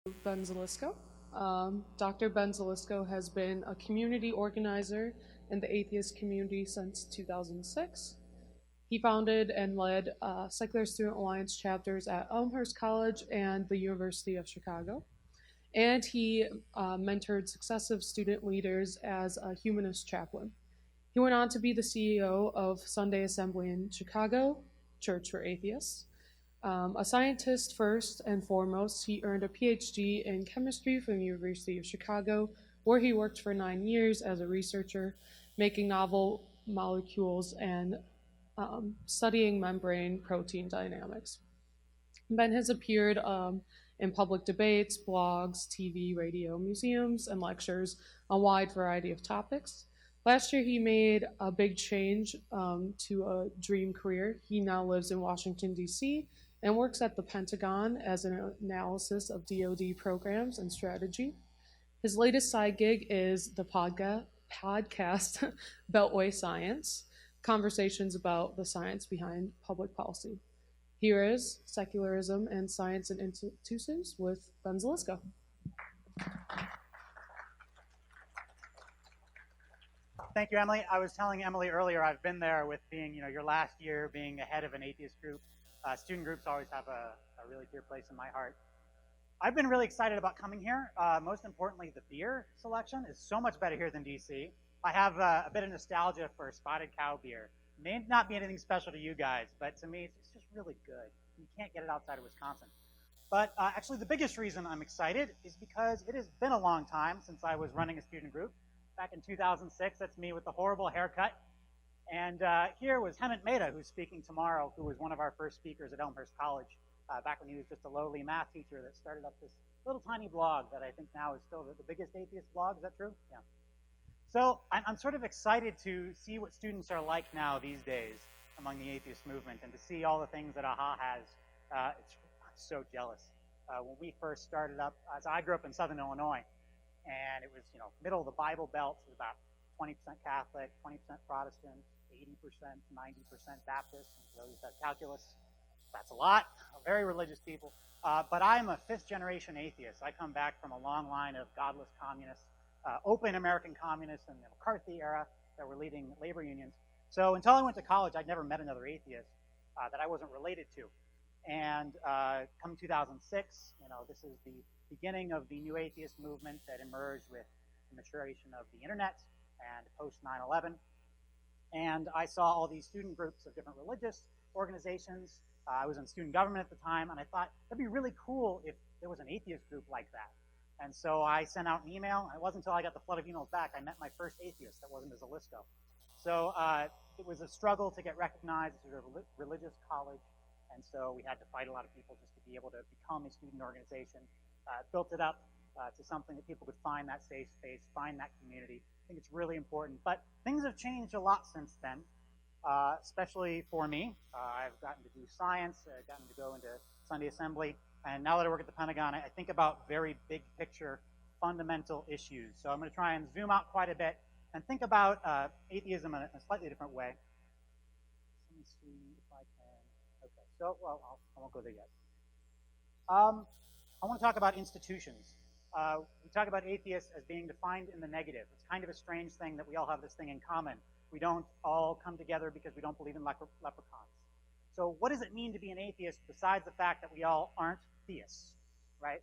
Ben Zalisko. Dr. Ben Zalisko has been a community organizer in the atheist community since 2006. He founded and led Secular Student Alliance chapters at Elmhurst College and the University of Chicago. And he mentored successive student leaders as a humanist chaplain. He went on to be the CEO of Sunday Assembly in Chicago, Church for Atheists. A scientist first and foremost, he earned a PhD in chemistry from the University of Chicago, where he worked for 9 years as a researcher, making novel molecules and studying membrane protein dynamics. Ben has appeared in public debates, blogs, TV, radio, museums, and lectures on a wide variety of topics. Last year, he made a big change to a dream career. He now lives in Washington, D.C., and works at the Pentagon as an analysis of DoD programs and strategy. His latest side gig is the podcast Beltway Science, conversations about the science behind public policy. Here is Secularism and Science and Institutions with Ben Zalisko. Thank you, Emily. I was telling Emily earlier, I've been there with being, your last year being the head of an atheist group. Student groups always have a really dear place in my heart. I've been really excited about coming here. Most importantly, the beer selection is so much better here than DC. I have a bit of nostalgia for Spotted Cow beer. It may not be anything special to you guys, but to me, it's just really good. You can't get it outside of Wisconsin. But actually, the biggest reason I'm excited is because it has been a long time since I was running a student group. Back in 2006, that's me with the horrible haircut. And here was Hemant Mehta, who's speaking tomorrow, who was one of our first speakers at Elmhurst College, back when he was just a lowly math teacher that started up this little tiny blog that I think now is still the biggest atheist blog. Is that true? Yeah. So I'm sort of excited to see what students are like now these days among the atheist movement, and to see all the things that AHA has. I'm so jealous. When we first started up, so I grew up in Southern Illinois, and it was, middle of the Bible Belt. It was about 20% Catholic, 20% Protestant, 80%, 90% Baptist. And for those that calculus, that's a lot. Very religious people. But I'm a fifth-generation atheist. I come back from a long line of godless communists, open American communists in the McCarthy era that were leading labor unions. So until I went to college, I'd never met another atheist that I wasn't related to. And come 2006, this is the beginning of the new atheist movement that emerged with the maturation of the internet and post 9/11. And I saw all these student groups of different religious organizations. I was in student government at the time, and I thought that'd be really cool if there was an atheist group like that. And so I sent out an email. It wasn't until I got the flood of emails back I met my first atheist that wasn't a Zalisko. So it was a struggle to get recognized as a religious college. And so we had to fight a lot of people just to be able to become a student organization. Built it up to something that people could find that safe space, find that community. I think it's really important. But things have changed a lot since then, especially for me. I've gotten to do science, I've gotten to go into Sunday Assembly. And now that I work at the Pentagon, I think about very big picture, fundamental issues. So I'm going to try and zoom out quite a bit and think about atheism in a slightly different way. Let me see if I can. Okay, so, well, I won't go there yet. I want to talk about institutions. We talk about atheists as being defined in the negative. It's kind of a strange thing that we all have this thing in common. We don't all come together because we don't believe in leprechauns. So what does it mean to be an atheist besides the fact that we all aren't theists, right?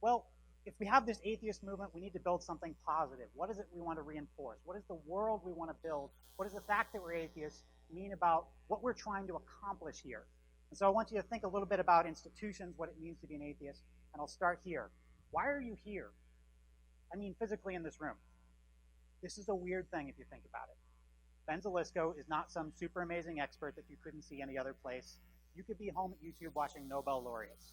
Well, if we have this atheist movement, we need to build something positive. What is it we want to reinforce? What is the world we want to build? What does the fact that we're atheists mean about what we're trying to accomplish here? And so I want you to think a little bit about institutions, what it means to be an atheist, and I'll start here. Why are you here? I mean physically in this room. This is a weird thing if you think about it. Ben Zalisko is not some super amazing expert that you couldn't see any other place. You could be home at YouTube watching Nobel laureates.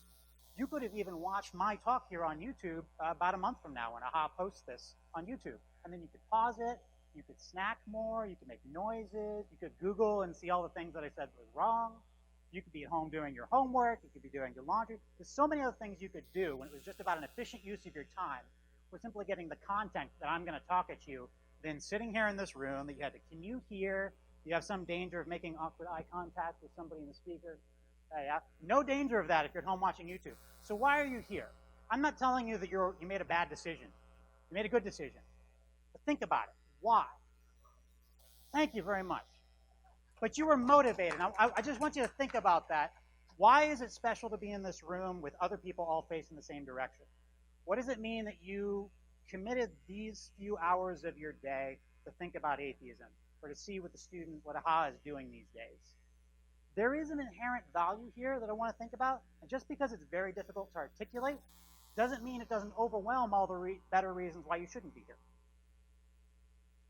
You could have even watched my talk here on YouTube about a month from now when AHA posts this on YouTube. And then you could pause it, you could snack more, you could make noises, you could Google and see all the things that I said was wrong. You could be at home doing your homework, you could be doing your laundry. There's so many other things you could do when it was just about an efficient use of your time. We're simply getting the content that I'm going to talk at you, then sitting here in this room that you had to commute here, you have some danger of making awkward eye contact with somebody in the speaker. No danger of that if you're at home watching YouTube. So why are you here? I'm not telling you that you made a bad decision. You made a good decision. But think about it. Why? Thank you very much. But you were motivated. I just want you to think about that. Why is it special to be in this room with other people all facing the same direction? What does it mean that you committed these few hours of your day to think about atheism or to see what AHA is doing these days? There is an inherent value here that I want to think about, and just because it's very difficult to articulate doesn't mean it doesn't overwhelm all the better reasons why you shouldn't be here.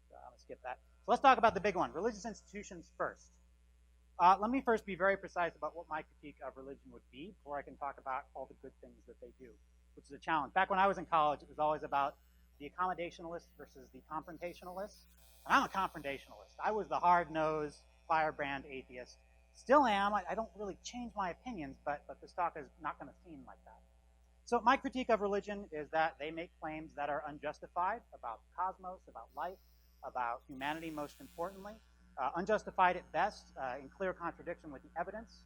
So I'm going to skip that. So let's talk about the big one, religious institutions first. Let me first be very precise about what my critique of religion would be before I can talk about all the good things that they do, which is a challenge. Back when I was in college, it was always about the accommodationalists versus the confrontationalists. And I'm a confrontationalist. I was the hard-nosed, firebrand atheist. Still am. I don't really change my opinions, but this talk is not going to seem like that. So my critique of religion is that they make claims that are unjustified about the cosmos, about life, about humanity most importantly, unjustified at best, in clear contradiction with the evidence,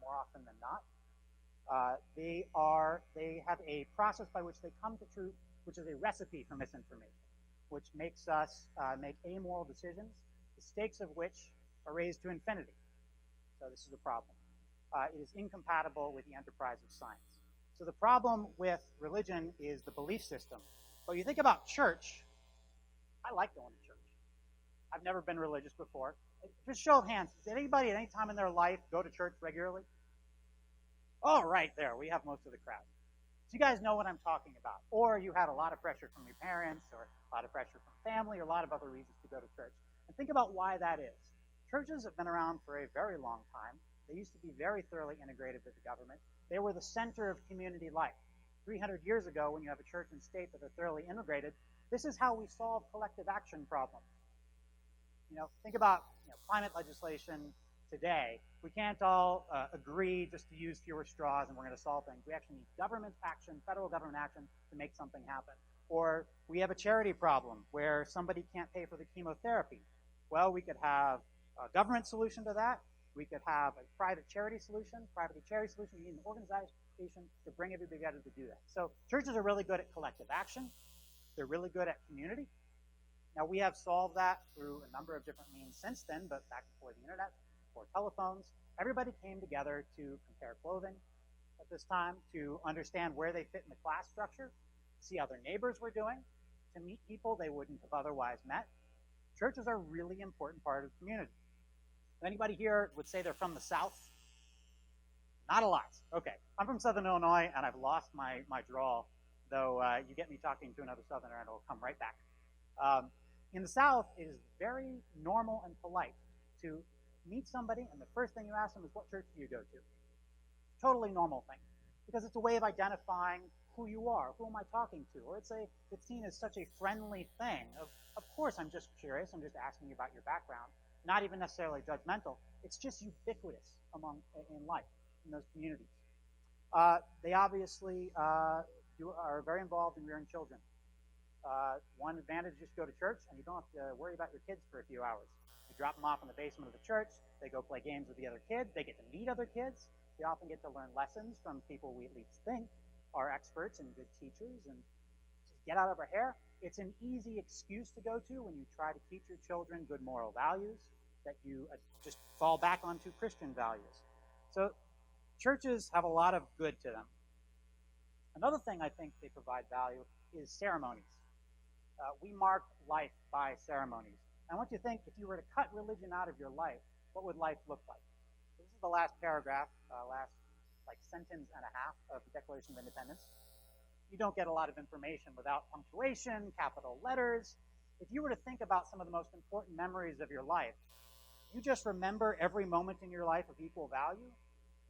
more often than not. They have a process by which they come to truth, which is a recipe for misinformation, which makes us make amoral decisions, the stakes of which are raised to infinity. So this is a problem. It is incompatible with the enterprise of science. So the problem with religion is the belief system. But you think about church, I like going to church. I've never been religious before. Just show of hands, does anybody at any time in their life go to church regularly? Oh, right there, we have most of the crowd. So you guys know what I'm talking about. Or you had a lot of pressure from your parents, or a lot of pressure from family, or a lot of other reasons to go to church. And think about why that is. Churches have been around for a very long time. They used to be very thoroughly integrated with the government. They were the center of community life. 300 years ago, when you have a church and state that are thoroughly integrated, this is how we solve collective action problems. Think about climate legislation today. We can't all agree just to use fewer straws and we're going to solve things. We actually need government action, federal government action, to make something happen. Or we have a charity problem where somebody can't pay for the chemotherapy. Well, we could have a government solution to that. We could have a private charity solution. You need an organization to bring everybody together to do that. So churches are really good at collective action. They're really good at community. Now, we have solved that through a number of different means since then, but back before the internet, before telephones, everybody came together to compare clothing at this time, to understand where they fit in the class structure, see how their neighbors were doing, to meet people they wouldn't have otherwise met. Churches are a really important part of the community. If anybody here would say they're from the South? Not a lot. Okay. I'm from Southern Illinois, and I've lost my drawl, though you get me talking to another Southerner, and it'll come right back. In the South, it is very normal and polite to meet somebody, and the first thing you ask them is, what church do you go to? Totally normal thing, because it's a way of identifying who you are, who am I talking to, or it's seen as such a friendly thing. Of course, I'm just curious, I'm just asking you about your background, not even necessarily judgmental. It's just ubiquitous in life, in those communities. They obviously are very involved in rearing children. One advantage, just go to church and you don't have to worry about your kids for a few hours. You drop them off in the basement of the church, they go play games with the other kids, they get to meet other kids, they often get to learn lessons from people we at least think are experts and good teachers, and just get out of our hair. It's an easy excuse to go to when you try to teach your children good moral values, that you just fall back onto Christian values. So churches have a lot of good to them. Another thing I think they provide value is ceremonies. We mark life by ceremonies. I want you to think, if you were to cut religion out of your life, what would life look like? This is the last paragraph, last sentence and a half of the Declaration of Independence. You don't get a lot of information without punctuation, capital letters. If you were to think about some of the most important memories of your life, you just remember every moment in your life of equal value?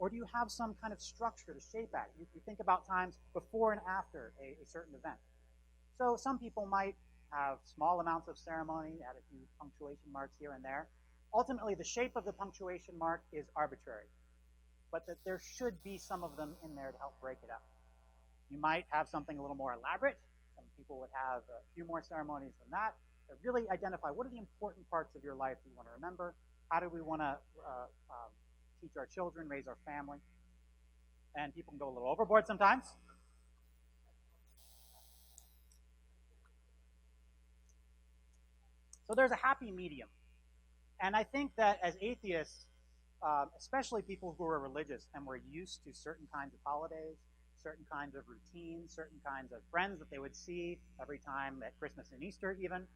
Or do you have some kind of structure to shape at it? You think about times before and after a certain event. So some people might have small amounts of ceremony, add a few punctuation marks here and there. Ultimately, the shape of the punctuation mark is arbitrary, but that there should be some of them in there to help break it up. You might have something a little more elaborate. Some people would have a few more ceremonies than that. To really identify, what are the important parts of your life that you want to remember? How do we want to teach our children, raise our family? And people can go a little overboard sometimes. So there's a happy medium. And I think that as atheists, especially people who are religious and were used to certain kinds of holidays, certain kinds of routines, certain kinds of friends that they would see every time at Christmas and Easter even,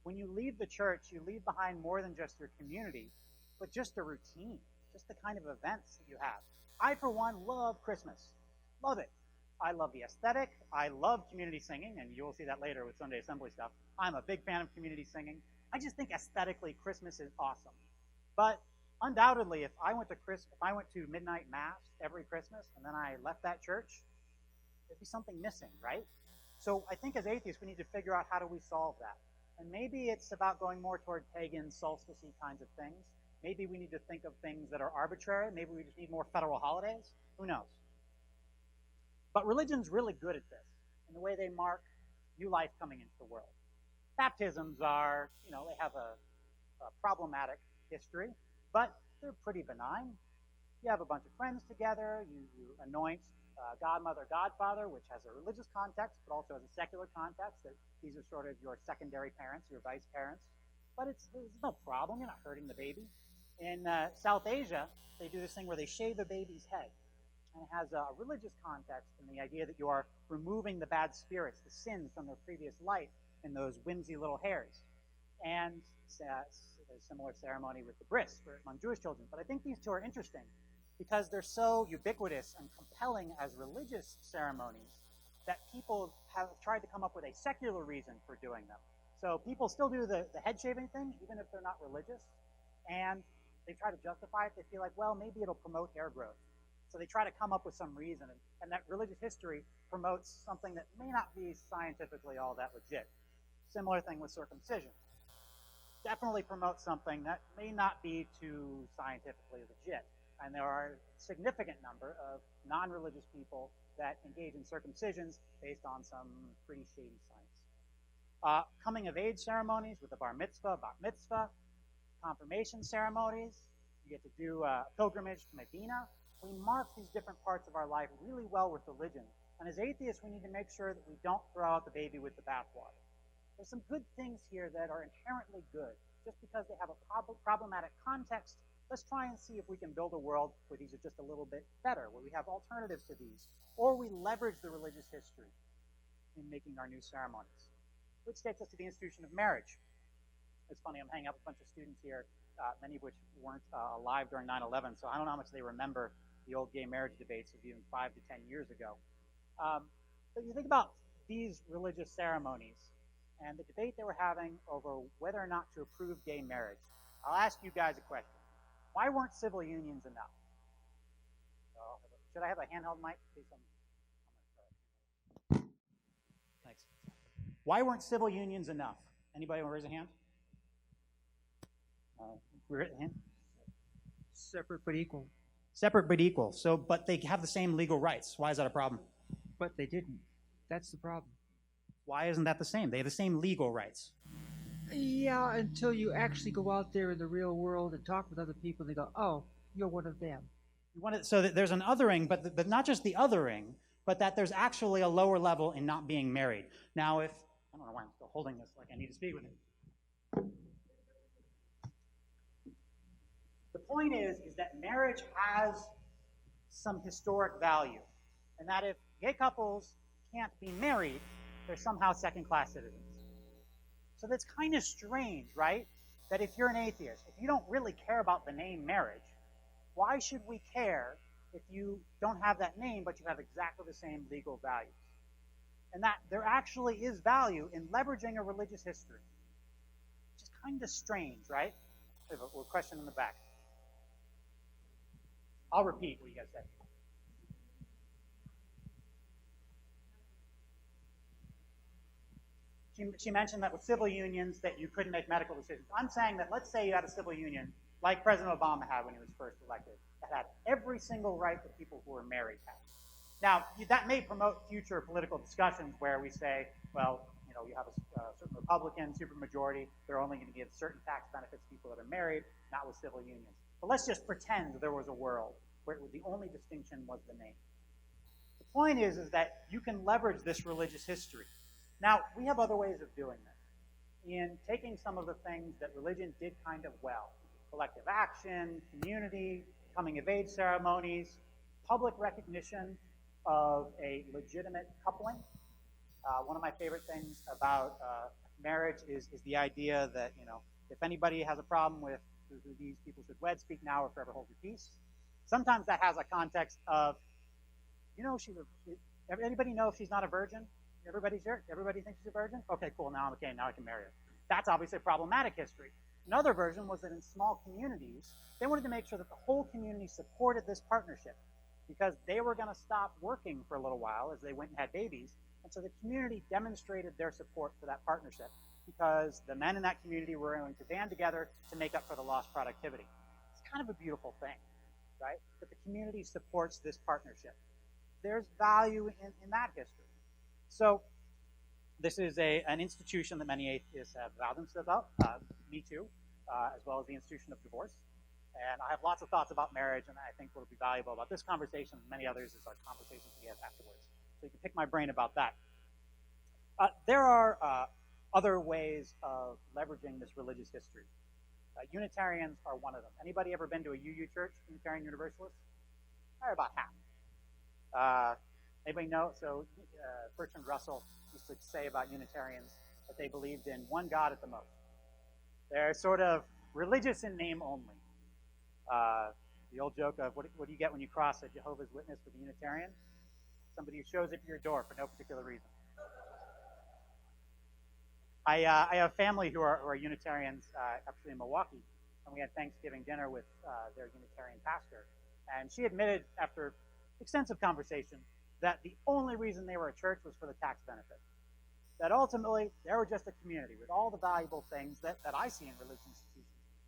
when you leave the church, you leave behind more than just your community, but just a routine, just the kind of events that you have. I, for one, love Christmas. Love it. I love the aesthetic. I love community singing, and you will see that later with Sunday Assembly stuff. I'm a big fan of community singing. I just think aesthetically Christmas is awesome. But undoubtedly, if I went to midnight mass every Christmas and then I left that church, there'd be something missing, right? So I think as atheists, we need to figure out how do we solve that. And maybe it's about going more toward pagan, solstice-y kinds of things. Maybe we need to think of things that are arbitrary. Maybe we just need more federal holidays. Who knows? But religion's really good at this in the way they mark new life coming into the world. Baptisms are, they have a problematic history, but they're pretty benign. You have a bunch of friends together. You anoint godmother, godfather, which has a religious context, but also has a secular context. These are sort of your secondary parents, your vice parents. But there's no problem. You're not hurting the baby. In South Asia, they do this thing where they shave a baby's head. And it has a religious context in the idea that you are removing the bad spirits, the sins from their previous life in those whimsy little hairs. And there's a similar ceremony with the bris among Jewish children. But I think these two are interesting because they're so ubiquitous and compelling as religious ceremonies that people have tried to come up with a secular reason for doing them. So people still do the head shaving thing, even if they're not religious. And they try to justify it. They feel like, well, maybe it'll promote hair growth. So they try to come up with some reason. And that religious history promotes something that may not be scientifically all that legit. Similar thing with circumcision. Definitely promotes something that may not be too scientifically legit. And there are a significant number of non-religious people that engage in circumcisions based on some pretty shady science. Coming of age ceremonies with the bar mitzvah, bat mitzvah, confirmation ceremonies. You get to do a pilgrimage to Medina. We mark these different parts of our life really well with religion. And as atheists, we need to make sure that we don't throw out the baby with the bathwater. There's some good things here that are inherently good. Just because they have a problematic context, let's try and see if we can build a world where these are just a little bit better, where we have alternatives to these, or we leverage the religious history in making our new ceremonies. Which takes us to the institution of marriage. It's funny, I'm hanging out with a bunch of students here, many of which weren't alive during 9/11, so I don't know how much they remember the old gay marriage debates of even 5 to 10 years ago. But you think about these religious ceremonies and the debate they were having over whether or not to approve gay marriage. I'll ask you guys a question. Why weren't civil unions enough? Should I have a handheld mic? Please, thanks. Why weren't civil unions enough? Anybody want to raise a hand? Raise a hand. Separate but equal. Separate but equal. But they have the same legal rights. Why is that a problem? But they didn't. That's the problem. Why isn't that the same? They have the same legal rights. Yeah, until you actually go out there in the real world and talk with other people, and they go, oh, you're one of them. So that there's an othering, but not just the othering, but that there's actually a lower level in not being married. Now, I don't know why I'm still holding this like I need to speak with it. The point is that marriage has some historic value, and that if gay couples can't be married, they're somehow second-class citizens. So that's kind of strange, right? That if you're an atheist, if you don't really care about the name marriage, why should we care if you don't have that name, but you have exactly the same legal values? And that there actually is value in leveraging a religious history. Which is kind of strange, right? We have a question in the back. I'll repeat what you guys said. She mentioned that with civil unions that you couldn't make medical decisions. I'm saying that let's say you had a civil union like President Obama had when he was first elected, that had every single right that people who were married had. Now, that may promote future political discussions where we say, well, you have a certain Republican supermajority, they're only going to give certain tax benefits to people that are married, not with civil unions. But let's just pretend there was a world where the only distinction was the name. The point is that you can leverage this religious history. Now, we have other ways of doing this. in taking some of the things that religion did kind of well. Collective action, community, coming-of-age ceremonies, public recognition of a legitimate coupling. One of my favorite things about marriage is the idea that, if anybody has a problem with who these people should wed, speak now or forever hold your peace. Sometimes that has a context of, anybody know if she's not a virgin? Everybody thinks she's a virgin? Okay, cool, now I can marry her. That's obviously a problematic history. Another version was that in small communities, they wanted to make sure that the whole community supported this partnership because they were going to stop working for a little while as they went and had babies. And so the community demonstrated their support for that partnership because the men in that community were willing to band together to make up for the lost productivity. It's kind of a beautiful thing, right? That the community supports this partnership. There's value in that history. So this is an institution that many atheists have vowed themselves about, me too, as well as the institution of divorce. And I have lots of thoughts about marriage, and I think what will be valuable about this conversation and many others is our conversations we have afterwards. So you can pick my brain about that. There are other ways of leveraging this religious history. Unitarians are one of them. Anybody ever been to a UU church, Unitarian Universalists? About half. Anybody know? So Bertrand Russell used to say about Unitarians that they believed in one God at the most. They're sort of religious in name only. The old joke of what do you get when you cross a Jehovah's Witness with a Unitarian? Somebody who shows up at your door for no particular reason. I have family who are Unitarians actually in Milwaukee, and we had Thanksgiving dinner with their Unitarian pastor. And she admitted after extensive conversation that the only reason they were a church was for the tax benefit. That ultimately, they were just a community with all the valuable things that I see in religious institutions.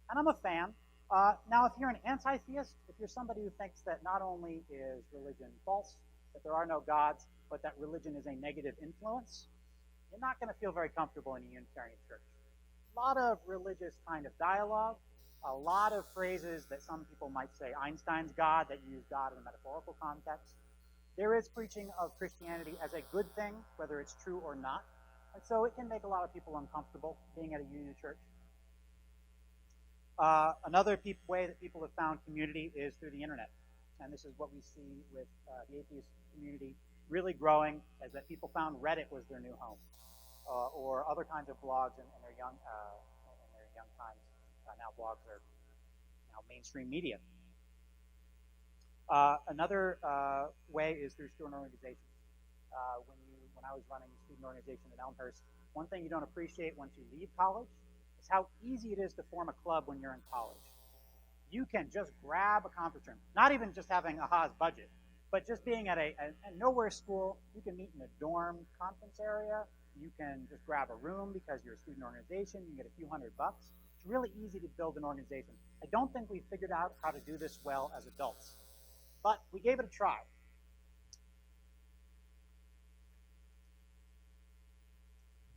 And I'm a fan. Now, if you're an anti-theist, if you're somebody who thinks that not only is religion false, that there are no gods, but that religion is a negative influence, you're not going to feel very comfortable in a Unitarian church. A lot of religious kind of dialogue, a lot of phrases that some people might say Einstein's God, that use God in a metaphorical context. There is preaching of Christianity as a good thing, whether it's true or not. And so it can make a lot of people uncomfortable being at a UU church. Another way that people have found community is through the internet. And this is what we see with the atheist community really growing, is that people found Reddit was their new home, or other kinds of blogs in their young times. Now blogs are mainstream media. Another way is through student organizations. When I was running a student organization at Elmhurst, one thing you don't appreciate once you leave college is how easy it is to form a club when you're in college. You can just grab a conference room, not even just having a Haas budget, but just being at a nowhere school. You can meet in a dorm conference area. You can just grab a room because you're a student organization. You can get a few $100. It's really easy to build an organization. I don't think we figured out how to do this well as adults, but we gave it a try.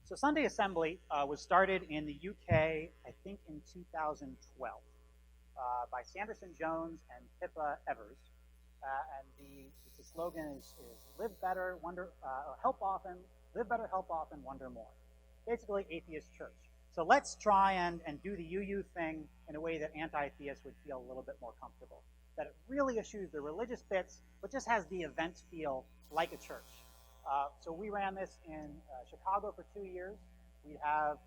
So Sunday Assembly was started in the UK, I think in 2012, by Sanderson Jones and Pippa Evers. And the slogan is live better, help often, live better, help often, wonder more. Basically, atheist church. So let's try and do the UU thing in a way that anti-theists would feel a little bit more comfortable. That it really eschews the religious bits, but just has the event feel like a church. So we ran this in Chicago for 2 years. We'd have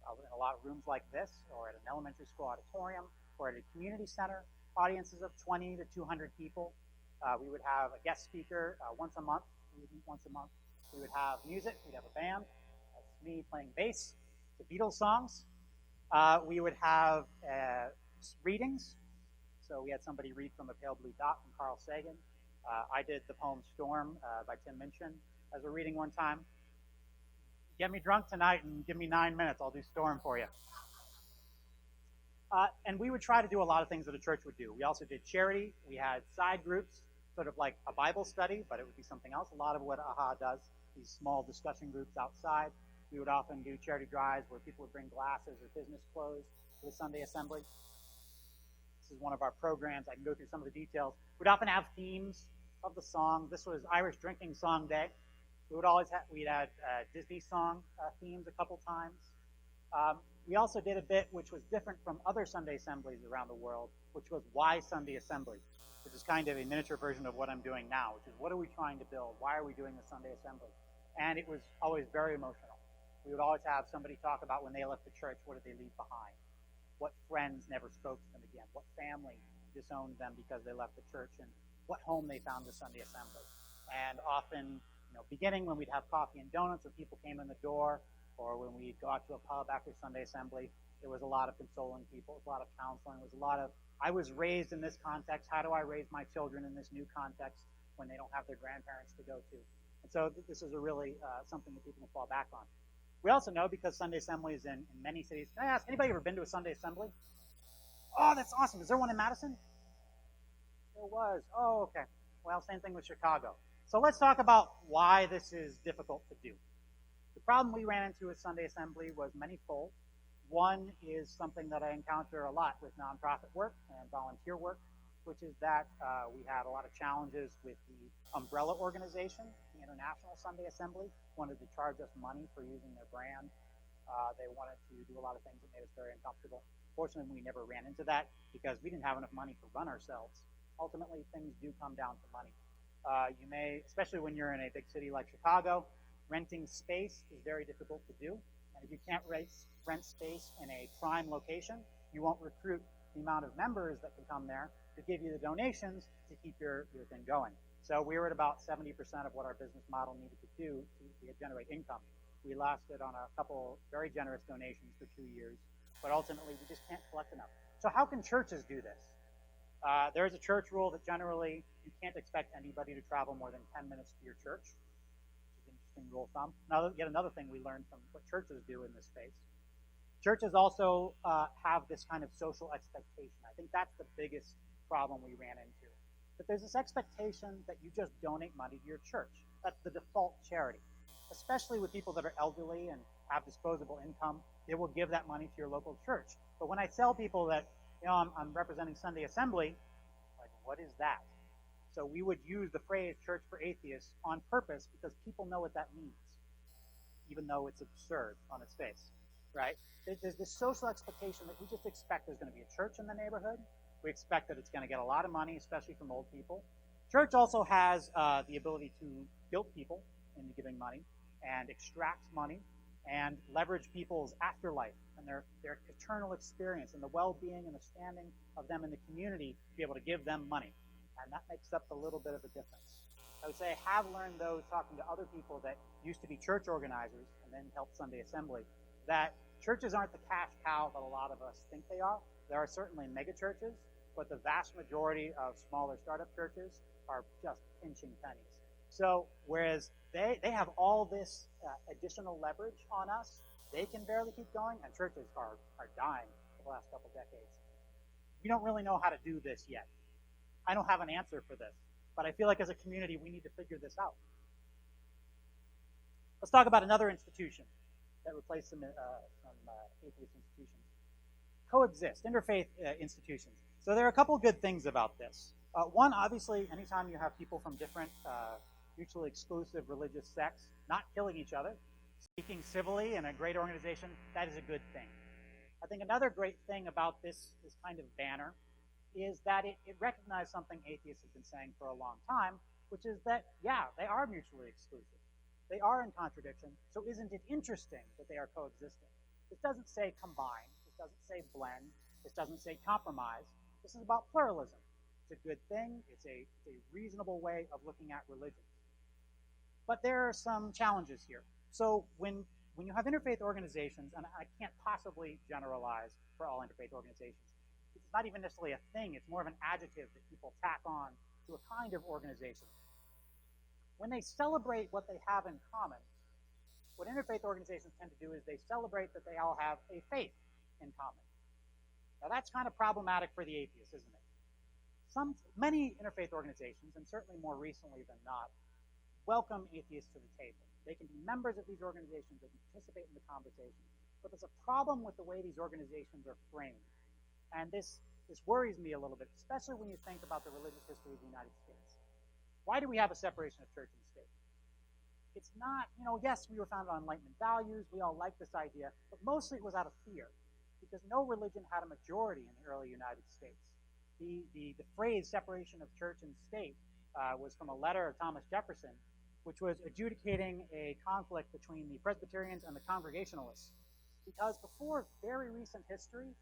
in a lot of rooms like this, or at an elementary school auditorium, or at a community center, audiences of 20 to 200 people. We would have a guest speaker once a month. We would meet once a month. We would have music. We'd have a band. That's me playing bass to Beatles songs. We would have readings. So we had somebody read from A Pale Blue Dot from Carl Sagan. I did the poem Storm by Tim Minchin as a reading one time. Get me drunk tonight and give me 9 minutes. I'll do Storm for you. And we would try to do a lot of things that a church would do. We also did charity. We had side groups, sort of like a Bible study, but it would be something else. A lot of what AHA does, these small discussion groups outside. We would often do charity drives where people would bring glasses or business clothes to the Sunday Assembly. This is one of our programs. I can go through some of the details. We'd often have themes of the song. This was Irish Drinking Song Day. We'd had Disney song themes a couple times. We also did a bit which was different from other Sunday assemblies around the world, which was Why Sunday Assembly, which is kind of a miniature version of what I'm doing now, which is what are we trying to build? Why are we doing the Sunday Assembly? And it was always very emotional. We would always have somebody talk about when they left the church, what did they leave behind? What friends never spoke to them again? What family disowned them because they left the church? And what home they found the Sunday Assembly? And often, beginning when we'd have coffee and donuts when people came in the door, or when we'd go out to a pub after Sunday Assembly, there was a lot of consoling people, a lot of counseling, there was a lot of, I was raised in this context, how do I raise my children in this new context when they don't have their grandparents to go to? And so this is a really something that people can fall back on. We also know, because Sunday assemblies in many cities, can I ask, anybody ever been to a Sunday assembly? Oh, that's awesome. Is there one in Madison? There was. Oh, okay. Well, same thing with Chicago. So let's talk about why this is difficult to do. The problem we ran into with Sunday assembly was manyfold. One is something that I encounter a lot with nonprofit work and volunteer work, which is that we had a lot of challenges with the umbrella organization, the International Sunday Assembly, wanted to charge us money for using their brand. They wanted to do a lot of things that made us very uncomfortable. Fortunately, we never ran into that because we didn't have enough money to run ourselves. Ultimately, things do come down to money. You may, especially when you're in a big city like Chicago, renting space is very difficult to do. And if you can't rent space in a prime location, you won't recruit the amount of members that can come there to give you the donations to keep your thing going. So we were at about 70% of what our business model needed to do to generate income. We lasted on a couple very generous donations for 2 years, but ultimately we just can't collect enough. So how can churches do this? There is a church rule that generally you can't expect anybody to travel more than 10 minutes to your church, which is an interesting rule of thumb. Yet another thing we learned from what churches do in this space. Churches also have this kind of social expectation. I think that's the biggest problem we ran into. But there's this expectation that you just donate money to your church. That's the default charity. Especially with people that are elderly and have disposable income, they will give that money to your local church. But when I tell people that, I'm representing Sunday Assembly, like, what is that? So we would use the phrase Church for Atheists on purpose because people know what that means, even though it's absurd on its face, right? There's this social expectation that we just expect there's going to be a church in the neighborhood. We expect that it's going to get a lot of money, especially from old people. Church also has the ability to guilt people into giving money and extract money and leverage people's afterlife and their eternal experience and the well-being and the standing of them in the community to be able to give them money. And that makes up a little bit of a difference. I would say I have learned, though, talking to other people that used to be church organizers and then helped Sunday Assembly, that churches aren't the cash cow that a lot of us think they are. There are certainly mega churches, but the vast majority of smaller startup churches are just pinching pennies. So whereas they have all this additional leverage on us, they can barely keep going, and churches are dying for the last couple decades. We don't really know how to do this yet. I don't have an answer for this, but I feel like as a community we need to figure this out. Let's talk about another institution that replaced some atheist institutions. Coexist, interfaith institutions. So there are a couple good things about this. One, obviously, anytime you have people from different mutually exclusive religious sects not killing each other, speaking civilly in a great organization, that is a good thing. I think another great thing about this kind of banner is that it recognized something atheists have been saying for a long time, which is that, yeah, they are mutually exclusive. They are in contradiction, so isn't it interesting that they are coexisting? This doesn't say combine. This doesn't say blend. This doesn't say compromise. This is about pluralism. It's a good thing. It's a reasonable way of looking at religions. But there are some challenges here. So when you have interfaith organizations, and I can't possibly generalize for all interfaith organizations, it's not even necessarily a thing. It's more of an adjective that people tack on to a kind of organization. When they celebrate what they have in common, what interfaith organizations tend to do is they celebrate that they all have a faith in common. Now that's kind of problematic for the atheists, isn't it? Many interfaith organizations, and certainly more recently than not, welcome atheists to the table. They can be members of these organizations, they can participate in the conversation. But there's a problem with the way these organizations are framed. And this worries me a little bit, especially when you think about the religious history of the United States. Why do we have a separation of church and state? it's not, yes, we were founded on Enlightenment values. We all like this idea, but mostly it was out of fear because no religion had a majority in the early United States. The phrase separation of church and state was from a letter of Thomas Jefferson, which was adjudicating a conflict between the Presbyterians and the Congregationalists. Because before very recent history,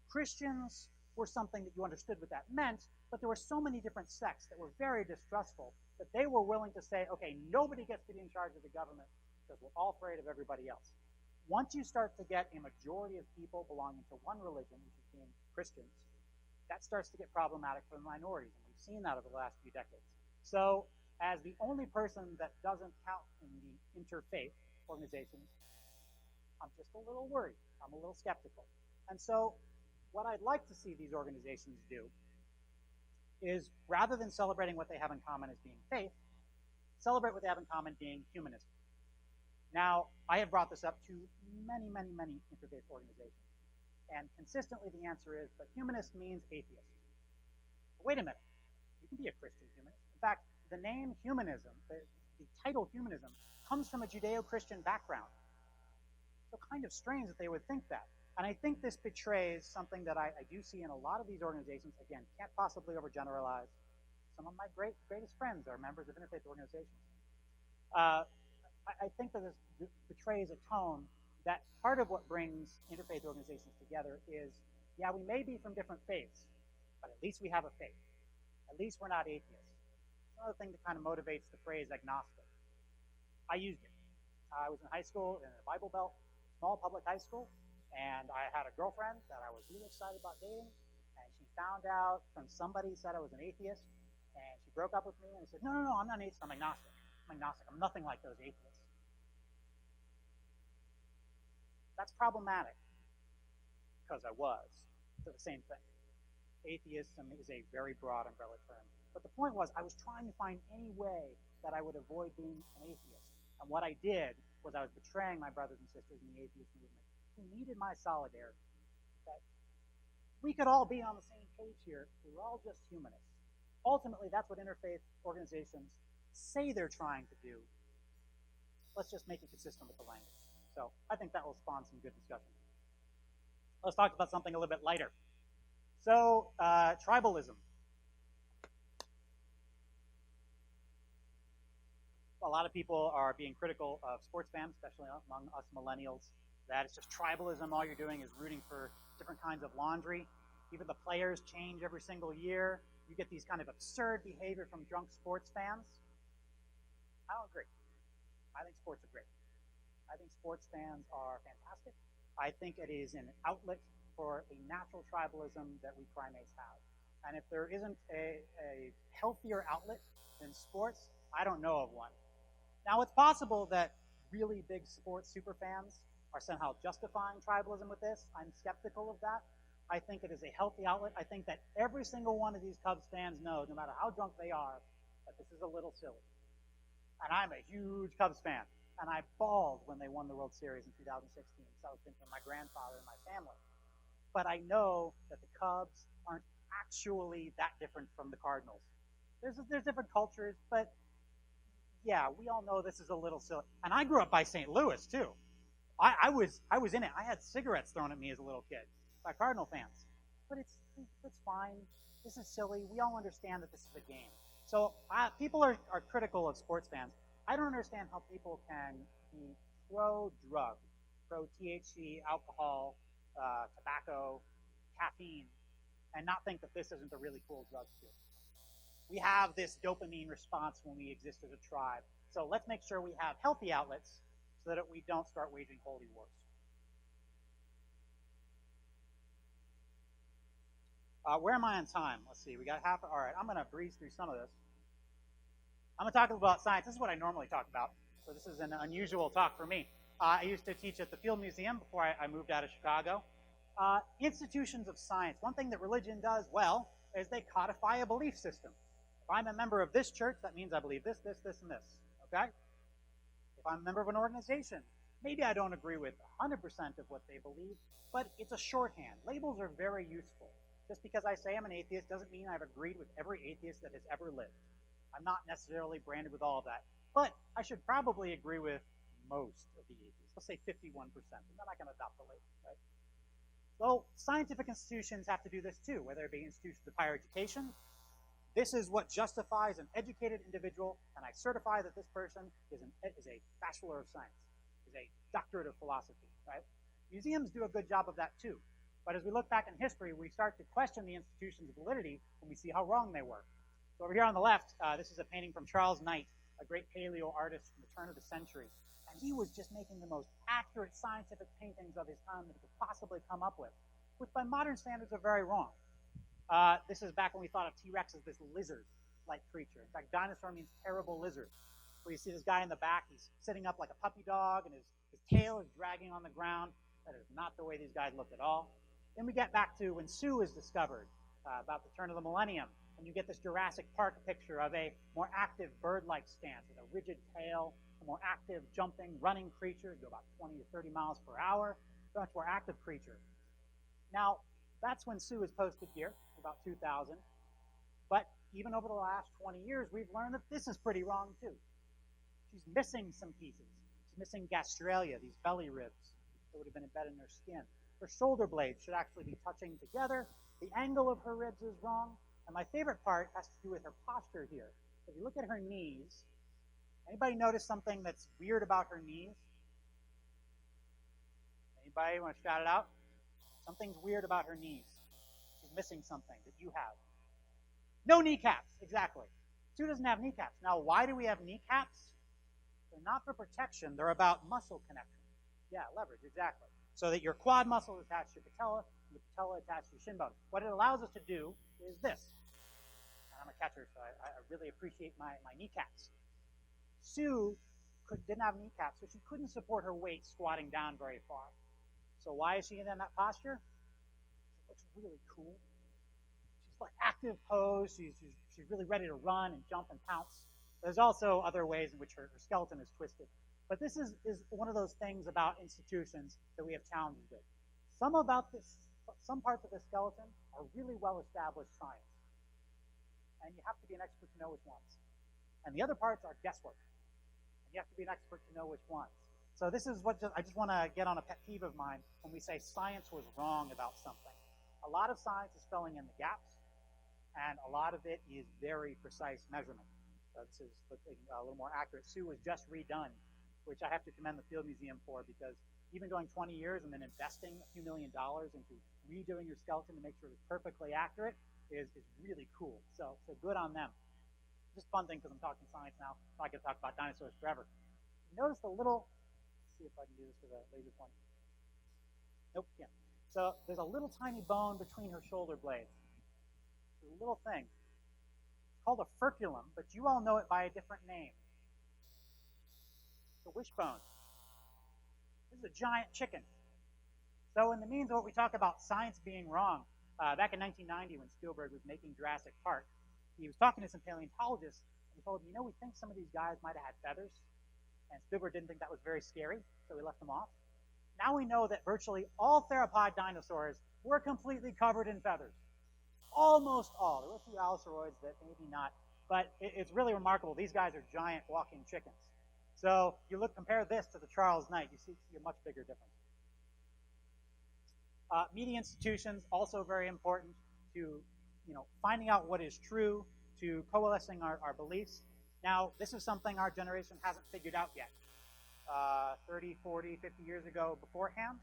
Christians were something that you understood what that meant, but there were so many different sects that were very distrustful that they were willing to say, okay, nobody gets to be in charge of the government because we're all afraid of everybody else. Once you start to get a majority of people belonging to one religion, which is being Christians, that starts to get problematic for the minorities, and we've seen that over the last few decades. So, as the only person that doesn't count in the interfaith organizations, I'm just a little worried. I'm a little skeptical. And so, what I'd like to see these organizations do is, rather than celebrating what they have in common as being faith, celebrate what they have in common being humanism. Now, I have brought this up to many, many, many interfaith organizations. And consistently the answer is, but humanist means atheist. But wait a minute. You can be a Christian humanist. In fact, the name humanism, the title humanism, comes from a Judeo-Christian background. So kind of strange that they would think that. And I think this betrays something that I do see in a lot of these organizations. Again, can't possibly overgeneralize. Some of my greatest friends are members of interfaith organizations. I think that this betrays a tone that part of what brings interfaith organizations together is, yeah, we may be from different faiths, but at least we have a faith. At least we're not atheists. It's another thing that kind of motivates the phrase agnostic. I used it. I was in high school in a Bible Belt, small public high school, and I had a girlfriend that I was really excited about dating, and she found out from somebody who said I was an atheist, and she broke up with me, and I said, no, I'm not an atheist, I'm agnostic. I'm agnostic. I'm nothing like those atheists. That's problematic, because I was. So the same thing. Atheism is a very broad umbrella term. But the point was, I was trying to find any way that I would avoid being an atheist. And what I did was I was betraying my brothers and sisters in the atheist movement who needed my solidarity. That we could all be on the same page here. We're all just humanists. Ultimately, that's what interfaith organizations say they're trying to do. Let's just make it consistent with the language. So I think that will spawn some good discussion. Let's talk about something a little bit lighter. So tribalism. A lot of people are being critical of sports fans, especially among us millennials, that it's just tribalism. All you're doing is rooting for different kinds of laundry. Even the players change every single year. You get these kind of absurd behavior from drunk sports fans. I don't agree. I think sports are great. I think sports fans are fantastic. I think it is an outlet for a natural tribalism that we primates have. And if there isn't a healthier outlet than sports, I don't know of one. Now, it's possible that really big sports superfans are somehow justifying tribalism with this. I'm skeptical of that. I think it is a healthy outlet. I think that every single one of these Cubs fans knows, no matter how drunk they are, that this is a little silly. And I'm a huge Cubs fan. And I bawled when they won the World Series in 2016. So I was thinking of my grandfather and my family. But I know that the Cubs aren't actually that different from the Cardinals. There's different cultures, but yeah, we all know this is a little silly. And I grew up by St. Louis too. I was in it. I had cigarettes thrown at me as a little kid by Cardinal fans. But it's fine. This is silly. We all understand that this is a game. So people are critical of sports fans. I don't understand how people can be pro-drug, pro-THC, alcohol, tobacco, caffeine, and not think that this isn't a really cool drug too. We have this dopamine response when we exist as a tribe. So let's make sure we have healthy outlets so that we don't start waging holy wars. Where am I on time? Let's see. We got half. All right, I'm going to breeze through some of this. I'm going to talk about science. This is what I normally talk about. So this is an unusual talk for me. I used to teach at the Field Museum before I moved out of Chicago. Institutions of science. One thing that religion does well is they codify a belief system. If I'm a member of this church, that means I believe this, this, this, and this. Okay? If I'm a member of an organization, maybe I don't agree with 100% of what they believe, but it's a shorthand. Labels are very useful. Just because I say I'm an atheist doesn't mean I've agreed with every atheist that has ever lived. I'm not necessarily branded with all of that. But I should probably agree with most of the atheists. Let's say 51%. I'm not going to adopt the label, right? So scientific institutions have to do this too, whether it be institutions of higher education. This is what justifies an educated individual, and I certify that this person is a Bachelor of Science, is a doctorate of philosophy, right? Museums do a good job of that too. But as we look back in history, we start to question the institution's validity when we see how wrong they were. So over here on the left, this is a painting from Charles Knight, a great paleo artist from the turn of the century. And he was just making the most accurate scientific paintings of his time that he could possibly come up with, which by modern standards are very wrong. This is back when we thought of T-Rex as this lizard-like creature. In fact, dinosaur means terrible lizard. Where you see this guy in the back, he's sitting up like a puppy dog, and his tail is dragging on the ground. That is not the way these guys look at all. Then we get back to when Sioux is discovered, about the turn of the millennium, and you get this Jurassic Park picture of a more active bird-like stance with a rigid tail, a more active jumping, running creature, go about 20 to 30 miles per hour, a much more active creature. Now, that's when Sioux is posted here, about 2000. But even over the last 20 years, we've learned that this is pretty wrong too. She's missing some pieces. She's missing gastralia, these belly ribs that would have been embedded in her skin. Her shoulder blades should actually be touching together. The angle of her ribs is wrong. And my favorite part has to do with her posture here. If you look at her knees, anybody notice something that's weird about her knees? Anybody want to shout it out? Something's weird about her knees. She's missing something that you have. No kneecaps, exactly. Sue doesn't have kneecaps. Now, why do we have kneecaps? They're not for protection. They're about muscle connection. Yeah, leverage, exactly. So that your quad muscle is attached to your patella, and the patella attached to your shin bone. What it allows us to do is this. And I'm a catcher, so I really appreciate my kneecaps. Sue didn't have kneecaps, so she couldn't support her weight squatting down very far. So why is she in that posture? It looks really cool. She's like active pose. She's really ready to run and jump and pounce. There's also other ways in which her skeleton is twisted. But this is one of those things about institutions that we have challenges with. Some parts of the skeleton are really well-established science. And you have to be an expert to know which ones. And the other parts are guesswork. And you have to be an expert to know which ones. So this is what I just want to get on a pet peeve of mine when we say science was wrong about something. A lot of science is filling in the gaps, and a lot of it is very precise measurement. So this is looking a little more accurate. Sue was just redone, which I have to commend the Field Museum for, because even going 20 years and then investing a few $1 million into redoing your skeleton to make sure it's perfectly accurate is really cool. So good on them. Just a fun thing, because I'm talking science now. I could talk about dinosaurs forever. Notice the little, let's see if I can do this with a laser point. Nope, can't. So there's a little tiny bone between her shoulder blades. It's a little thing. It's called a furculum, but you all know it by a different name. The wishbone. This is a giant chicken. So in the means of what we talk about science being wrong, back in 1990 when Spielberg was making Jurassic Park, he was talking to some paleontologists, and he told them, we think some of these guys might have had feathers. And Spielberg didn't think that was very scary, so he left them off. Now we know that virtually all theropod dinosaurs were completely covered in feathers. Almost all. There were a few allosaurids that maybe not, but it's really remarkable. These guys are giant walking chickens. So you compare this to the Charles Knight, you see a much bigger difference. Media institutions, also very important to finding out what is true, to coalescing our beliefs. Now, this is something our generation hasn't figured out yet. 30, 40, 50 years ago beforehand,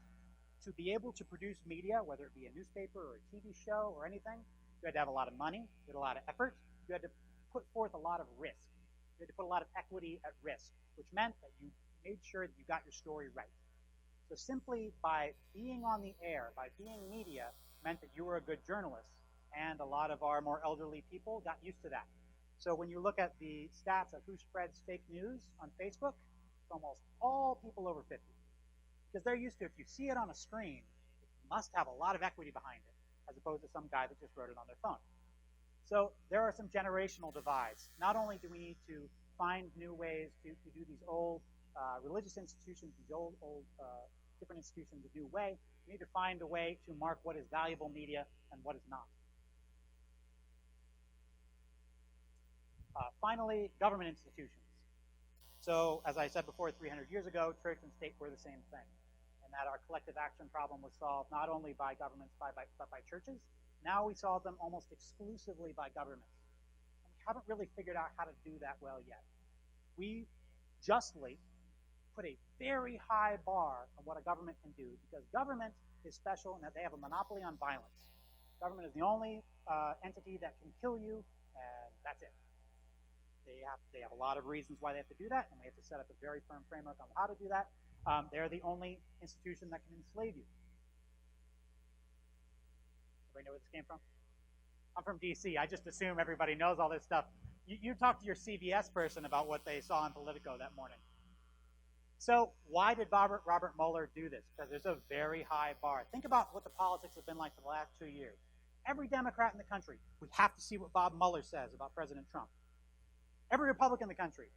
to be able to produce media, whether it be a newspaper or a TV show or anything, you had to have a lot of money, you had a lot of effort, you had to put forth a lot of risk. You had to put a lot of equity at risk, which meant that you made sure that you got your story right. So simply by being on the air, by being media, meant that you were a good journalist, and a lot of our more elderly people got used to that. So when you look at the stats of who spreads fake news on Facebook, it's almost all people over 50. Because they're used to, if you see it on a screen, it must have a lot of equity behind it, as opposed to some guy that just wrote it on their phone. So there are some generational divides. Not only do we need to find new ways to do these old religious institutions, these old different institutions a new way, we need to find a way to mark what is valuable media and what is not. Finally, government institutions. So, as I said before, 300 years ago, church and state were the same thing, and that our collective action problem was solved not only by governments but by churches. Now we solve them almost exclusively by governments. And we haven't really figured out how to do that well yet. We justly put a very high bar on what a government can do because government is special in that they have a monopoly on violence. Government is the only entity that can kill you, and that's it. They have a lot of reasons why they have to do that, and we have to set up a very firm framework on how to do that. They're the only institution that can enslave you. Everybody know where this came from? I'm from DC. I just assume everybody knows all this stuff. You talk to your CBS person about what they saw on Politico that morning. So why did Robert Mueller do this? Because there's a very high bar. Think about what the politics have been like for the last 2 years. Every Democrat in the country, we have to see what Bob Mueller says about President Trump. Every Republican in the country.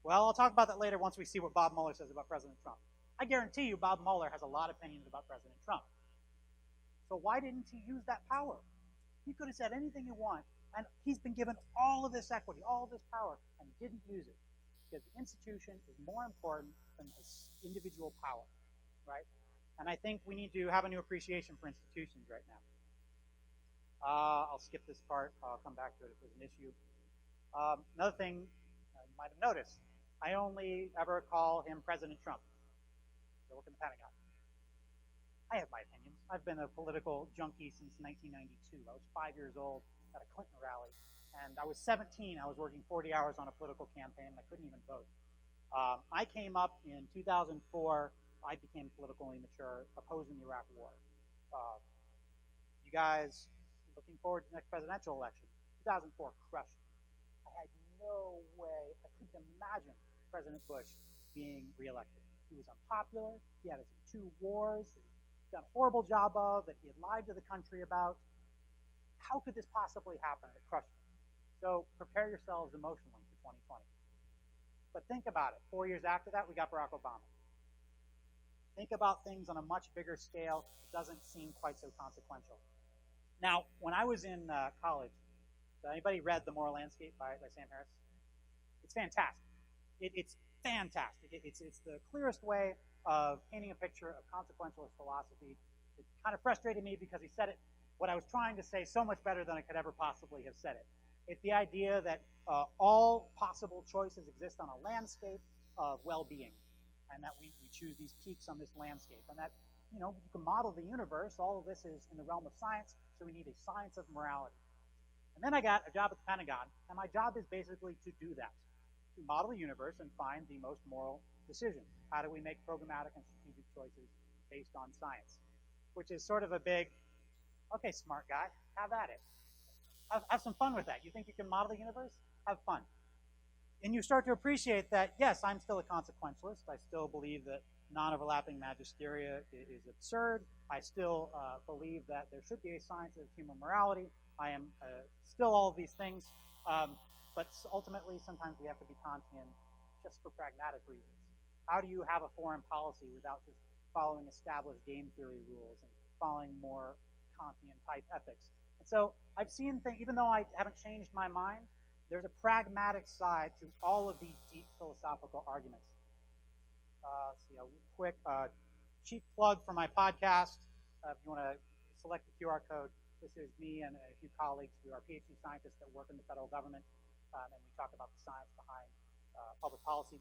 Well, I'll talk about that later once we see what Bob Mueller says about President Trump. I guarantee you Bob Mueller has a lot of opinions about President Trump. So why didn't he use that power? He could have said anything he wants, and he's been given all of this equity, all of this power, and he didn't use it. Because the institution is more important than his individual power, right? And I think we need to have a new appreciation for institutions right now. I'll skip this part. I'll come back to it if there's an issue. Another thing you might have noticed, I only ever call him President Trump. I work in the Pentagon. I have my opinions. I've been a political junkie since 1992. I was 5 years old at a Clinton rally, and I was 17. I was working 40 hours on a political campaign, and I couldn't even vote. I came up in 2004. I became politically mature, opposing the Iraq War. You guys looking forward to the next presidential election? 2004 crushed. I had no way. I couldn't imagine President Bush being reelected. He was unpopular. He had his 2 wars that he'd done a horrible job of, that he had lied to the country about. How could this possibly happen? It crushed him. So prepare yourselves emotionally for 2020. But think about it. 4 years after that, we got Barack Obama. Think about things on a much bigger scale. It doesn't seem quite so consequential. Now, when I was in college, has anybody read The Moral Landscape by Sam Harris? It's fantastic. It's fantastic. It's the clearest way of painting a picture of consequentialist philosophy. It kind of frustrated me because he said it, what I was trying to say, so much better than I could ever possibly have said it. It's the idea that all possible choices exist on a landscape of well-being, and that we choose these peaks on this landscape, and that, you can model the universe. All of this is in the realm of science, so we need a science of morality. And then I got a job at the Pentagon, and my job is basically to do that, to model the universe and find the most moral decisions. How do we make programmatic and strategic choices based on science? Which is sort of a big, okay, smart guy, have at it. Have some fun with that. You think you can model the universe? Have fun. And you start to appreciate that, yes, I'm still a consequentialist. I still believe that non-overlapping magisteria is absurd. I still believe that there should be a science of human morality. I am still all of these things. But ultimately, sometimes we have to be Kantian just for pragmatic reasons. How do you have a foreign policy without just following established game theory rules and following more Kantian-type ethics? And so I've seen things, even though I haven't changed my mind, there's a pragmatic side to all of these deep philosophical arguments. See a quick cheap plug for my podcast. If you want to select the QR code, this is me and a few colleagues who are PhD scientists that work in the federal government, and we talk about the science behind public policy.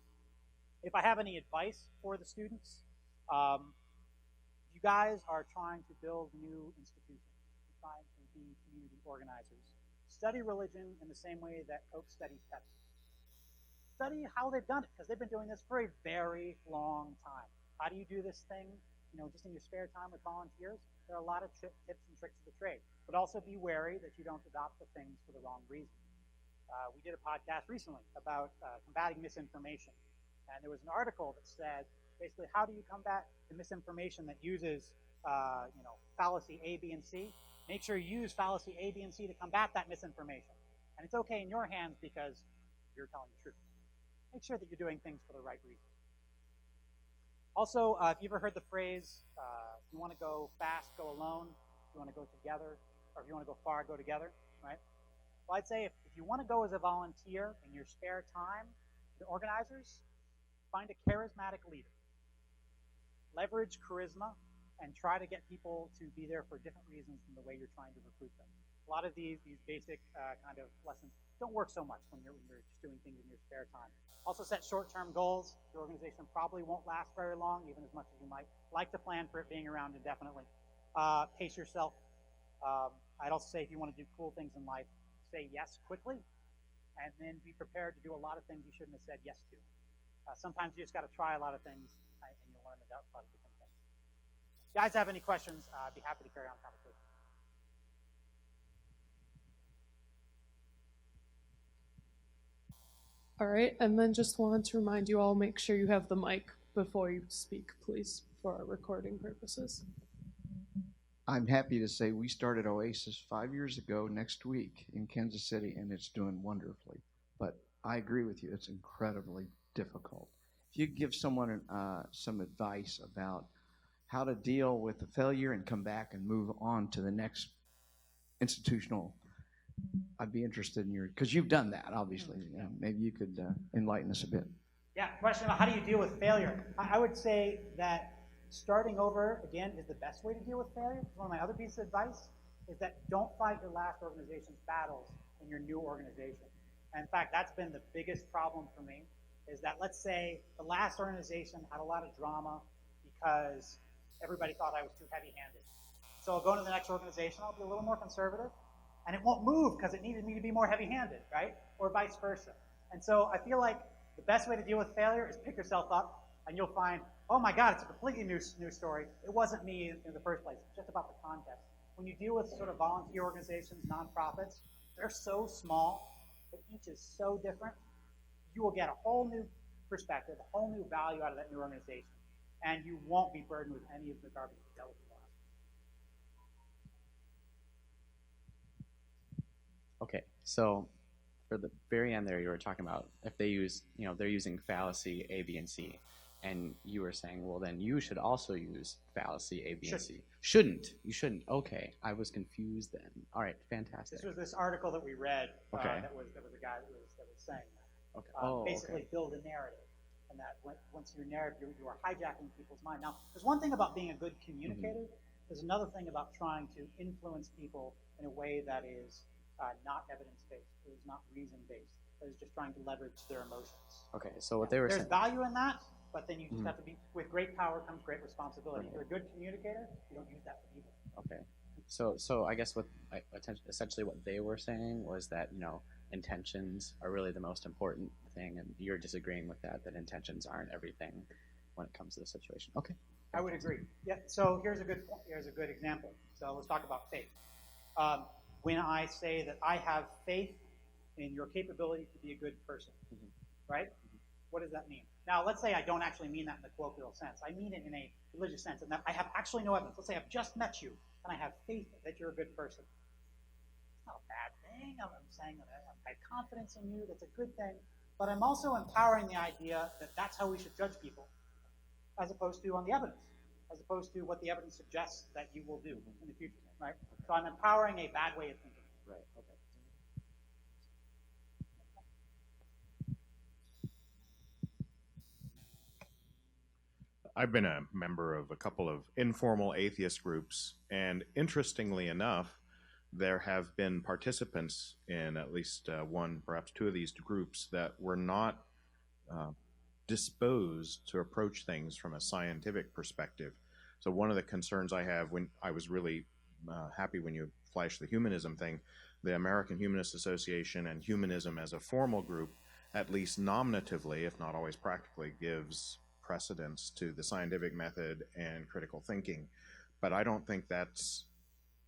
If I have any advice for the students, you guys are trying to build new institutions. You're trying to be community organizers. Study religion in the same way that Coke studied Pepsi. Study how they've done it, because they've been doing this for a very long time. How do you do this thing, just in your spare time with volunteers? There are a lot of tips and tricks of the trade. But also be wary that you don't adopt the things for the wrong reason. We did a podcast recently about combating misinformation. And there was an article that said, basically, how do you combat the misinformation that uses, fallacy A, B, and C? Make sure you use fallacy A, B, and C to combat that misinformation. And it's okay in your hands because you're telling the truth. Make sure that you're doing things for the right reason. Also, if you ever heard the phrase, if you want to go fast, go alone. If you want to go together, or if you want to go far, go together, right? Well, I'd say if you want to go as a volunteer in your spare time, the organizers, Find a charismatic leader. Leverage charisma and try to get people to be there for different reasons than the way you're trying to recruit them. A lot of these basic kind of lessons don't work so much when you're just doing things in your spare time. Also set short-term goals. Your organization probably won't last very long, even as much as you might like to plan for it being around indefinitely. Pace yourself. I'd also say if you want to do cool things in life, say yes quickly, and then be prepared to do a lot of things you shouldn't have said yes to. Sometimes you just got to try a lot of things, and you'll learn about a lot of different things. If you guys have any questions, I'd be happy to carry on the conversation. All right, and then just want to remind you all, make sure you have the mic before you speak, please, for our recording purposes. I'm happy to say we started Oasis 5 years ago next week in Kansas City, and it's doing wonderfully. But I agree with you, it's incredibly difficult. If you give someone some advice about how to deal with the failure and come back and move on to the next institutional, I'd be interested in your, because you've done that, obviously. Maybe you could enlighten us a bit. Yeah, question about how do you deal with failure? I would say that starting over, again, is the best way to deal with failure. One of my other pieces of advice is that don't fight your last organization's battles in your new organization. And in fact, that's been the biggest problem for me, is that let's say the last organization had a lot of drama because everybody thought I was too heavy-handed. So I'll go to the next organization, I'll be a little more conservative, and it won't move because it needed me to be more heavy-handed, right? Or vice versa. And so I feel like the best way to deal with failure is pick yourself up, and you'll find, oh my God, it's a completely new story. It wasn't me in the first place. It's just about the context. When you deal with sort of volunteer organizations, nonprofits, they're so small, but each is so different. You will get a whole new perspective, a whole new value out of that new organization, and you won't be burdened with any of the garbage you dealt with. Okay, so for the very end there, you were talking about if they use, they're using fallacy A, B, and C, and you were saying, well, then you should also use fallacy A, B, and C. Shouldn't. You shouldn't. Okay, I was confused then. All right, fantastic. This was this article that we read. Okay. That was a guy that was saying that. Okay. Basically, build a narrative, and that once you narrate, you are hijacking people's mind. Now, there's one thing about being a good communicator. There's another thing about trying to influence people in a way that is not evidence-based, it is not reason-based, it is just trying to leverage their emotions. Okay, so what they were saying. There's value in that, but then you just have to be, with great power comes great responsibility. If you're a good communicator, you don't use that for evil. Okay, so I guess essentially what they were saying was that, intentions are really the most important thing, and you're disagreeing with that intentions aren't everything when it comes to the situation. Okay. I would agree. Yeah, so here's a good example. So let's talk about faith. When I say that I have faith in your capability to be a good person, right? What does that mean? Now, let's say I don't actually mean that in the colloquial sense. I mean it in a religious sense, and that I have actually no evidence. Let's say I've just met you, and I have faith that you're a good person. It's not a bad thing. I'm saying that I have confidence in you. That's a good thing. But I'm also empowering the idea that that's how we should judge people, as opposed to on the evidence, as opposed to what the evidence suggests that you will do in the future, right? So I'm empowering a bad way of thinking. Right, okay. I've been a member of a couple of informal atheist groups, and interestingly enough, there have been participants in at least one, perhaps two of these groups that were not disposed to approach things from a scientific perspective. So one of the concerns I have, when I was really happy when you flashed the humanism thing, the American Humanist Association and humanism as a formal group, at least nominatively, if not always practically, gives precedence to the scientific method and critical thinking. But I don't think that's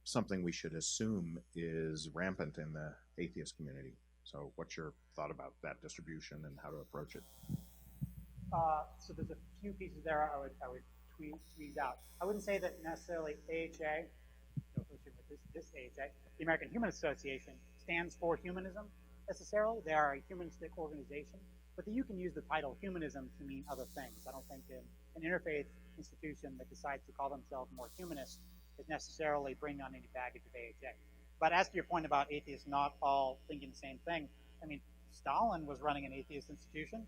something we should assume is rampant in the atheist community. So what's your thought about that distribution and how to approach it? So there's a few pieces there I would tweeze out. I wouldn't say that necessarily AHA, with this AHA, the American Humanist Association, stands for humanism necessarily. They are a humanistic organization, but you can use the title humanism to mean other things. I don't think an interfaith institution that decides to call themselves more humanist is necessarily bringing on any baggage of AHA. But as to your point about atheists not all thinking the same thing, I mean, Stalin was running an atheist institution.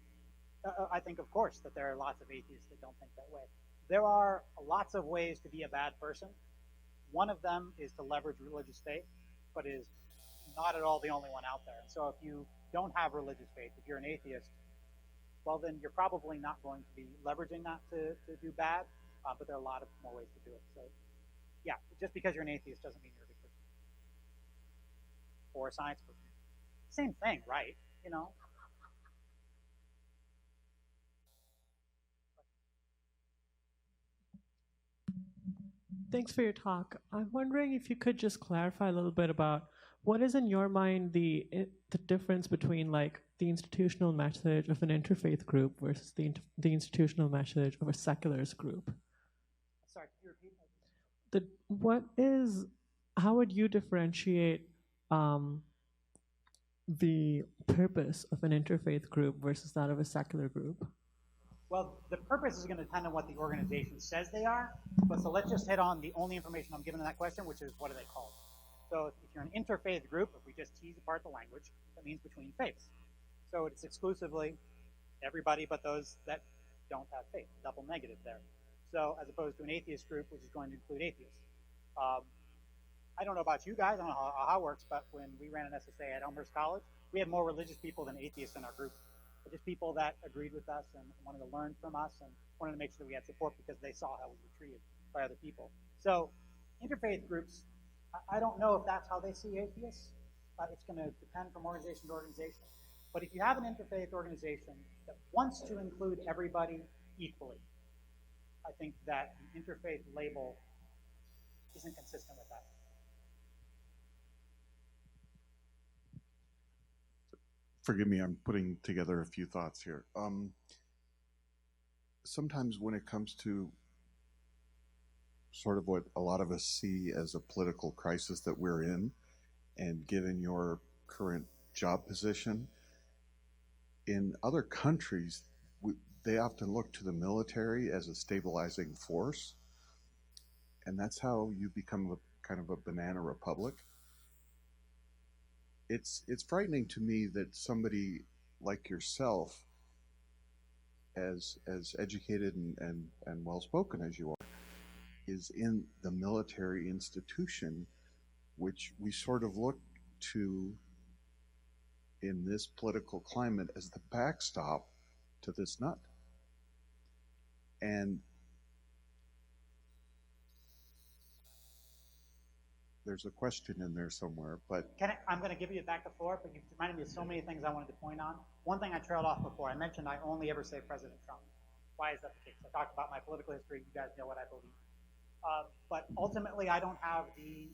I think, of course, that there are lots of atheists that don't think that way. There are lots of ways to be a bad person. One of them is to leverage religious faith, but is not at all the only one out there. And so if you don't have religious faith, if you're an atheist, well, then you're probably not going to be leveraging that to do bad, but there are a lot of more ways to do it. So, yeah, just because you're an atheist doesn't mean you're a good person. Or a science person. Same thing, right? You know? Thanks for your talk. I'm wondering if you could just clarify a little bit about what is in your mind the difference between like the institutional message of an interfaith group versus the institutional message of a secularist group. Sorry, could you repeat that? How would you differentiate the purpose of an interfaith group versus that of a secular group? Well, the purpose is going to depend on what the organization says they are. But so let's just hit on the only information I'm given in that question, which is what are they called? So if you're an interfaith group, if we just tease apart the language, that means between faiths. So it's exclusively everybody but those that don't have faith, double negative there. So as opposed to an atheist group, which is going to include atheists. I don't know about you guys, I don't know how it works, but when we ran an SSA at Elmhurst College, we had more religious people than atheists in our group. Just people that agreed with us and wanted to learn from us and wanted to make sure we had support because they saw how we were treated by other people. So interfaith groups, I don't know if that's how they see atheists. It's going to depend from organization to organization. But if you have an interfaith organization that wants to include everybody equally, I think that the interfaith label isn't consistent with that. Forgive me, I'm putting together a few thoughts here. Sometimes when it comes to sort of what a lot of us see as a political crisis that we're in, and given your current job position, in other countries, they often look to the military as a stabilizing force, and that's how you become a kind of a banana republic. It's frightening to me that somebody like yourself, as educated and well-spoken as you are, is in the military institution, which we sort of look to in this political climate as the backstop to this nut. And there's a question in there somewhere, but... I'm going to give you back the floor, but you've reminded me of so many things I wanted to point on. One thing I trailed off before, I mentioned I only ever say President Trump. Why is that the case? I talked about my political history. You guys know what I believe. But ultimately, I don't have the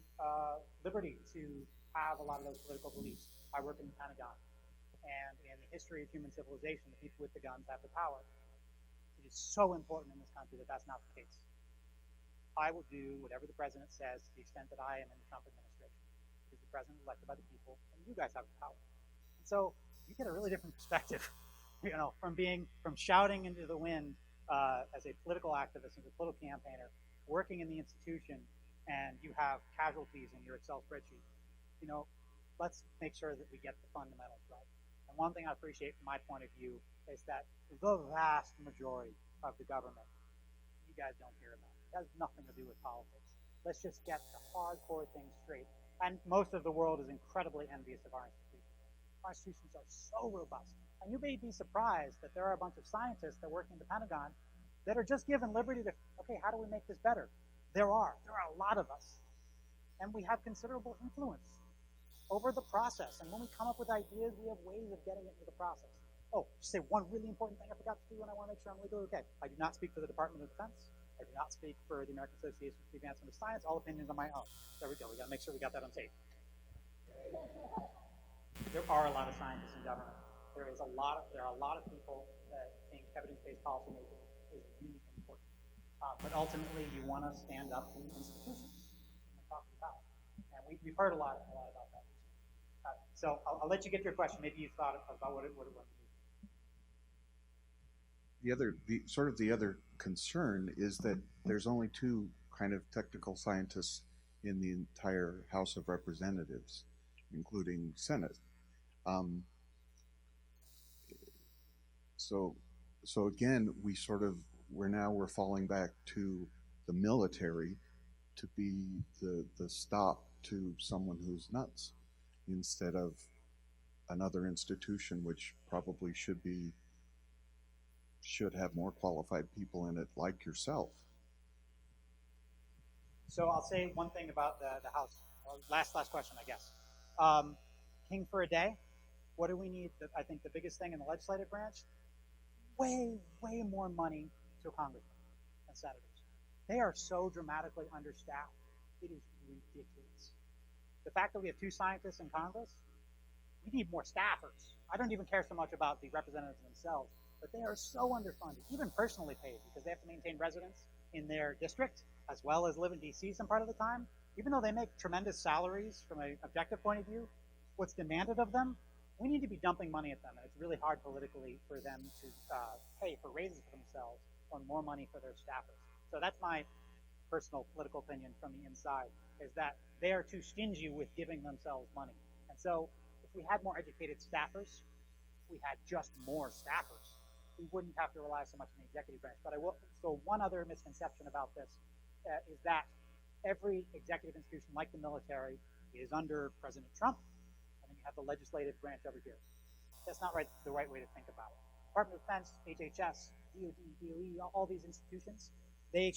liberty to have a lot of those political beliefs. I work in the Pentagon. And in the history of human civilization, the people with the guns have the power. It is so important in this country that that's not the case. I will do whatever the president says to the extent that I am in the Trump administration. He's the president elected by the people, and you guys have the power. And so you get a really different perspective, from shouting into the wind as a political activist, as a political campaigner, working in the institution, and you have casualties in your Excel spreadsheet. Let's make sure that we get the fundamentals right. And one thing I appreciate from my point of view is that the vast majority of the government, you guys don't hear about. It has nothing to do with politics. Let's just get the hardcore things straight. And most of the world is incredibly envious of our institutions. Our institutions are so robust. And you may be surprised that there are a bunch of scientists that work in the Pentagon that are just given liberty to, okay, how do we make this better? There are a lot of us. And we have considerable influence over the process. And when we come up with ideas, we have ways of getting it into the process. Oh, just say one really important thing I forgot to do, and I want to make sure I'm legally okay. I do not speak for the Department of Defense. I do not speak for the American Association for the Advancement of Science. All opinions are my own. There we go. We got to make sure we got that on tape. There are a lot of scientists in government. There are a lot of people that think evidence-based policymaking is really important. But ultimately, you want to stand up to institutions and talk about it. And we've heard a lot about that. So I'll let you get your question. Maybe you thought about what it was. The other concern is that there's only two kind of technical scientists in the entire House of Representatives, including Senate. So So again, we're falling back to the military to be the stop to someone who's nuts, instead of another institution which probably should have more qualified people in it, like yourself. So I'll say one thing about the House. Last question, I guess. King for a day. What do we need? I think the biggest thing in the legislative branch, way more money to congressmen and senators. They are so dramatically understaffed. It is ridiculous. The fact that we have 2 scientists in Congress, we need more staffers. I don't even care so much about the representatives themselves, but they are so underfunded, even personally paid, because they have to maintain residence in their district as well as live in DC some part of the time. Even though they make tremendous salaries from an objective point of view, what's demanded of them, we need to be dumping money at them, and it's really hard politically for them to pay for raises for themselves or more money for their staffers. So that's my personal political opinion from the inside, is that they are too stingy with giving themselves money. And so if we had more educated staffers, if we had just more staffers, we wouldn't have to rely so much on the executive branch. But so one other misconception about this is that every executive institution, like the military, is under President Trump, and then you have the legislative branch over here. That's not the right way to think about it. Department of Defense, HHS, DOD, DOE, all these institutions, they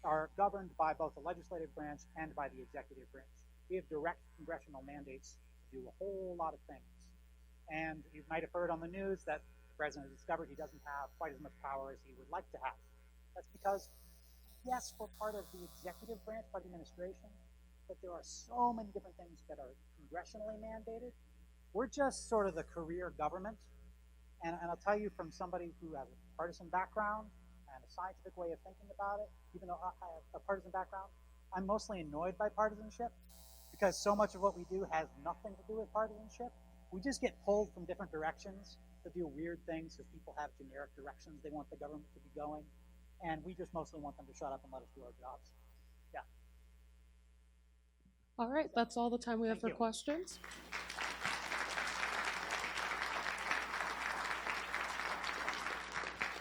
are governed by both the legislative branch and by the executive branch. We have direct congressional mandates to do a whole lot of things. And you might have heard on the news that the president has discovered he doesn't have quite as much power as he would like to have. That's because, yes, we're part of the executive branch by the administration, but there are so many different things that are congressionally mandated. We're just sort of the career government. And I'll tell you, from somebody who has a partisan background and a scientific way of thinking about it, even though I have a partisan background, I'm mostly annoyed by partisanship, because so much of what we do has nothing to do with partisanship. We just get pulled from different directions to do weird things because people have generic directions they want the government to be going, and we just mostly want them to shut up and let us do our jobs. Yeah. All right, that's all the time we have Thank for you. questions.